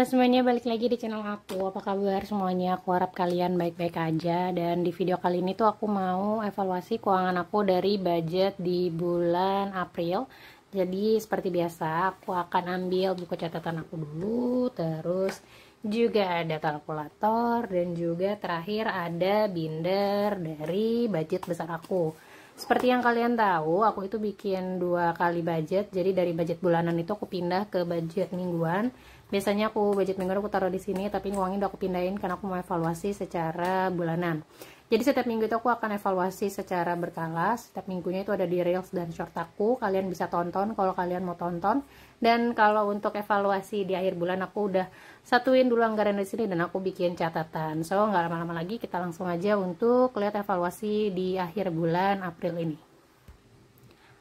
Halo semuanya, balik lagi di channel aku. Apa kabar semuanya? Aku harap kalian baik-baik aja. Dan di video kali ini tuh aku mau evaluasi keuangan aku dari budget di bulan April. Jadi seperti biasa, aku akan ambil buku catatan aku dulu, terus juga ada kalkulator, dan juga terakhir ada binder dari budget besar aku. Seperti yang kalian tahu, aku itu bikin 2 kali budget. Jadi dari budget bulanan itu aku pindah ke budget mingguan. Biasanya aku budget mingguan aku taruh di sini, tapi uangnya udah aku pindahin karena aku mau evaluasi secara bulanan. Jadi setiap minggu itu aku akan evaluasi secara berkala. Setiap minggunya itu ada di reels dan short aku. Kalian bisa tonton kalau kalian mau tonton. Dan kalau untuk evaluasi di akhir bulan aku udah satuin dulu anggaran di sini dan aku bikin catatan. So nggak lama-lama lagi, kita langsung aja untuk lihat evaluasi di akhir bulan April ini.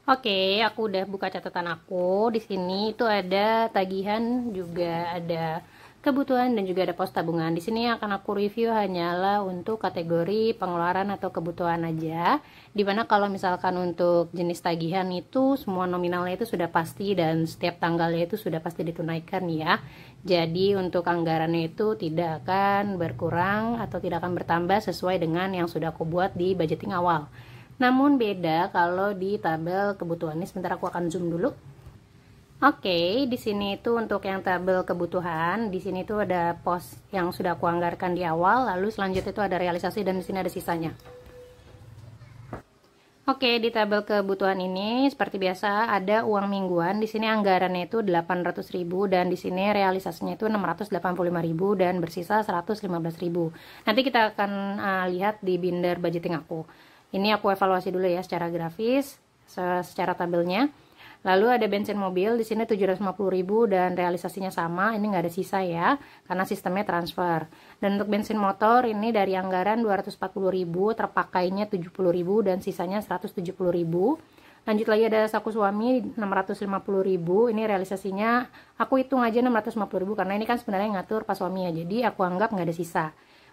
Oke, aku udah buka catatan aku. Di sini itu ada tagihan, juga ada kebutuhan, dan juga ada pos tabungan. Di sini akan aku review hanyalah untuk kategori pengeluaran atau kebutuhan aja. Dimana kalau misalkan untuk jenis tagihan itu semua nominalnya itu sudah pasti dan setiap tanggalnya itu sudah pasti ditunaikan ya. Jadi untuk anggarannya itu tidak akan berkurang atau tidak akan bertambah sesuai dengan yang sudah aku buat di budgeting awal. Namun beda kalau di tabel kebutuhan. Ini sebentar aku akan zoom dulu. Oke, di sini itu untuk yang tabel kebutuhan. Di sini itu ada pos yang sudah aku anggarkan di awal, lalu selanjutnya itu ada realisasi dan di sini ada sisanya. Oke, di tabel kebutuhan ini seperti biasa ada uang mingguan. Di sini anggarannya itu 800.000 dan di sini realisasinya itu 685.000 dan bersisa 115.000. Nanti kita akan lihat di binder budgeting aku. Ini aku evaluasi dulu ya secara grafis, secara tabelnya. Lalu ada bensin mobil, di sini 750.000 dan realisasinya sama, ini nggak ada sisa ya, karena sistemnya transfer. Dan untuk bensin motor, ini dari anggaran 240.000, terpakainya 70.000 dan sisanya 170.000. Lanjut lagi ada saku suami 650.000, ini realisasinya, aku hitung aja 650.000 karena ini kan sebenarnya ngatur pas suami ya, jadi aku anggap nggak ada sisa.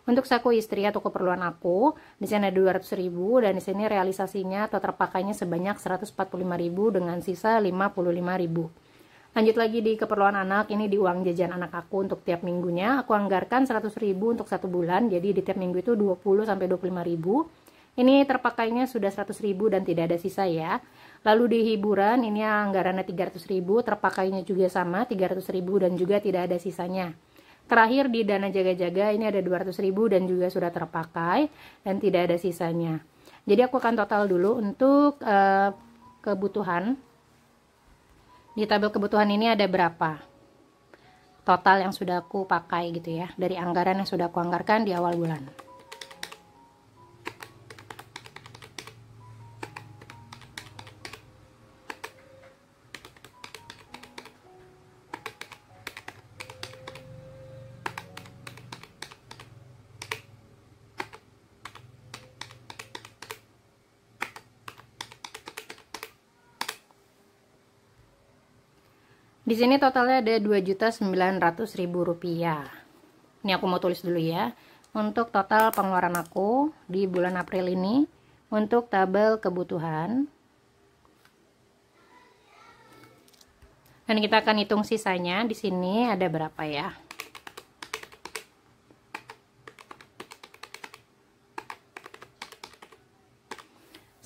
Untuk saku istri atau keperluan aku, di sini ada 200.000 dan di sini realisasinya atau terpakainya sebanyak 145.000 dengan sisa 55.000. Lanjut lagi di keperluan anak, ini di uang jajan anak aku untuk tiap minggunya. Aku anggarkan 100.000 untuk 1 bulan, jadi di tiap minggu itu 20 sampai 25.000. Ini terpakainya sudah 100.000 dan tidak ada sisa ya. Lalu di hiburan, ini anggarannya 300.000, terpakainya juga sama 300.000 dan juga tidak ada sisanya. Terakhir di dana jaga-jaga ini ada 200.000 dan juga sudah terpakai dan tidak ada sisanya. Jadi aku akan total dulu untuk kebutuhan. Di tabel kebutuhan ini ada berapa total yang sudah aku pakai gitu ya, dari anggaran yang sudah aku anggarkan di awal bulan. Di sini totalnya ada 2.900.000 rupiah. Ini aku mau tulis dulu ya. Untuk total pengeluaran aku di bulan April ini untuk tabel kebutuhan. Dan kita akan hitung sisanya. Di sini ada berapa ya?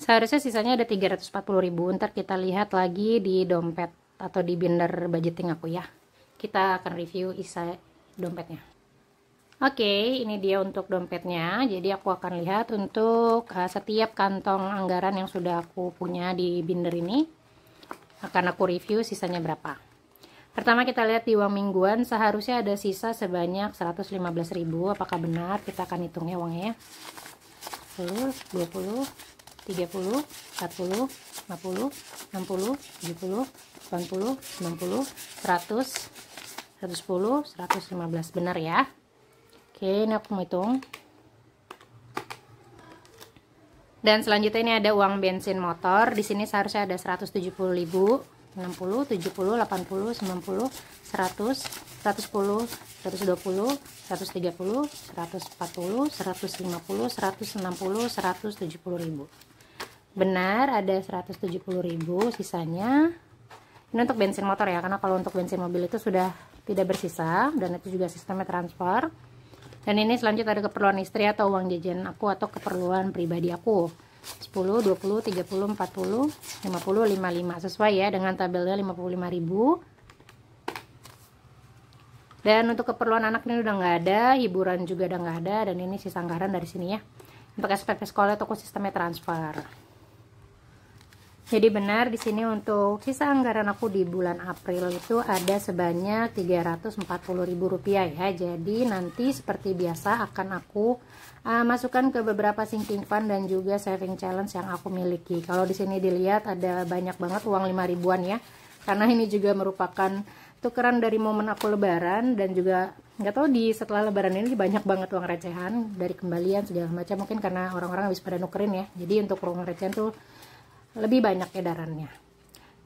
Seharusnya sisanya ada 340.000. Ntar kita lihat lagi di dompet atau di binder budgeting aku ya. Kita akan review isi dompetnya. Oke, ini dia untuk dompetnya. Jadi aku akan lihat untuk setiap kantong anggaran yang sudah aku punya di binder ini. Akan aku review sisanya berapa. Pertama kita lihat di uang mingguan, seharusnya ada sisa sebanyak 115.000. Apakah benar? Kita akan hitung ya uangnya. 10, 20, 30, 40, 50, 60, 70, 80, 90, 100, 110, 115. Benar ya? Oke, ini aku mau hitung. Dan selanjutnya ini ada uang bensin motor. Di sini seharusnya ada 170.000, 60, 70, 80, 90, 100, 110, 120, 130, 140, 150, 160, 170.000. Benar, ada 170.000 sisanya. Ini untuk bensin motor ya, karena kalau untuk bensin mobil itu sudah tidak bersisa, dan itu juga sistemnya transfer. Dan ini selanjutnya ada keperluan istri atau uang jajan aku atau keperluan pribadi aku. 10, 20, 30, 40, 50, 55 sesuai ya dengan tabelnya 55.000. Dan untuk keperluan anak ini udah nggak ada, hiburan juga udah nggak ada, dan ini sisa anggaran dari sini ya. Untuk SPP sekolah itu aku sistemnya transfer. Jadi benar di sini untuk sisa anggaran aku di bulan April itu ada sebanyak Rp340.000 ya. Jadi nanti seperti biasa akan aku masukkan ke beberapa sinking fund dan juga saving challenge yang aku miliki. Kalau di sini dilihat ada banyak banget uang 5 ribuan ya. Karena ini juga merupakan tukeran dari momen aku lebaran, dan juga nggak tahu di setelah lebaran ini banyak banget uang recehan dari kembalian segala macam, mungkin karena orang-orang habis pada nukerin ya. Jadi untuk uang recehan tuh lebih banyak edarannya.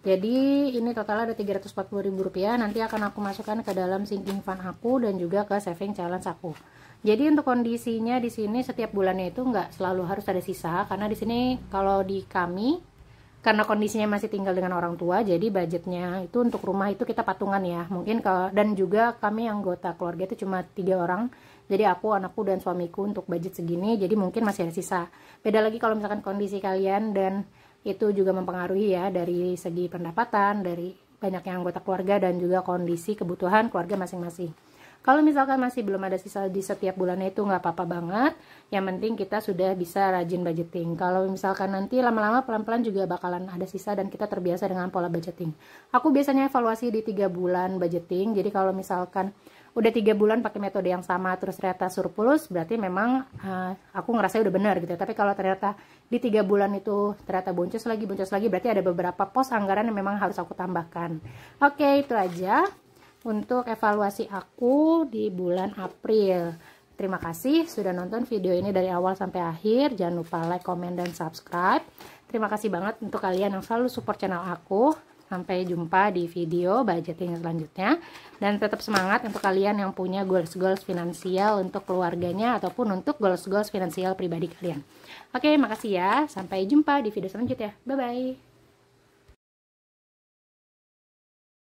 Jadi ini total ada Rp340.000, nanti akan aku masukkan ke dalam sinking fund aku dan juga ke saving challenge aku. Jadi untuk kondisinya di sini setiap bulannya itu nggak selalu harus ada sisa, karena di sini kalau di kami karena kondisinya masih tinggal dengan orang tua, jadi budgetnya itu untuk rumah itu kita patungan ya. Mungkin kalau, dan juga kami anggota keluarga itu cuma 3 orang. Jadi aku, anakku, dan suamiku untuk budget segini, jadi mungkin masih ada sisa. Beda lagi kalau misalkan kondisi kalian, dan itu juga mempengaruhi ya dari segi pendapatan, dari banyaknya anggota keluarga, dan juga kondisi kebutuhan keluarga masing-masing. Kalau misalkan masih belum ada sisa di setiap bulannya itu nggak apa-apa banget, yang penting kita sudah bisa rajin budgeting. Kalau misalkan nanti lama-lama pelan-pelan juga bakalan ada sisa dan kita terbiasa dengan pola budgeting. Aku biasanya evaluasi di 3 bulan budgeting, jadi kalau misalkan udah 3 bulan pakai metode yang sama terus ternyata surplus, berarti memang aku ngerasa udah benar gitu. Tapi kalau ternyata di 3 bulan itu ternyata boncos lagi, berarti ada beberapa pos anggaran yang memang harus aku tambahkan. Oke, itu aja untuk evaluasi aku di bulan April. Terima kasih sudah nonton video ini dari awal sampai akhir. Jangan lupa like, comment, dan subscribe. Terima kasih banget untuk kalian yang selalu support channel aku. Sampai jumpa di video budgeting selanjutnya. Dan tetap semangat untuk kalian yang punya goals-goals finansial untuk keluarganya ataupun untuk goals-goals finansial pribadi kalian. Oke, makasih ya. Sampai jumpa di video selanjutnya. Bye-bye.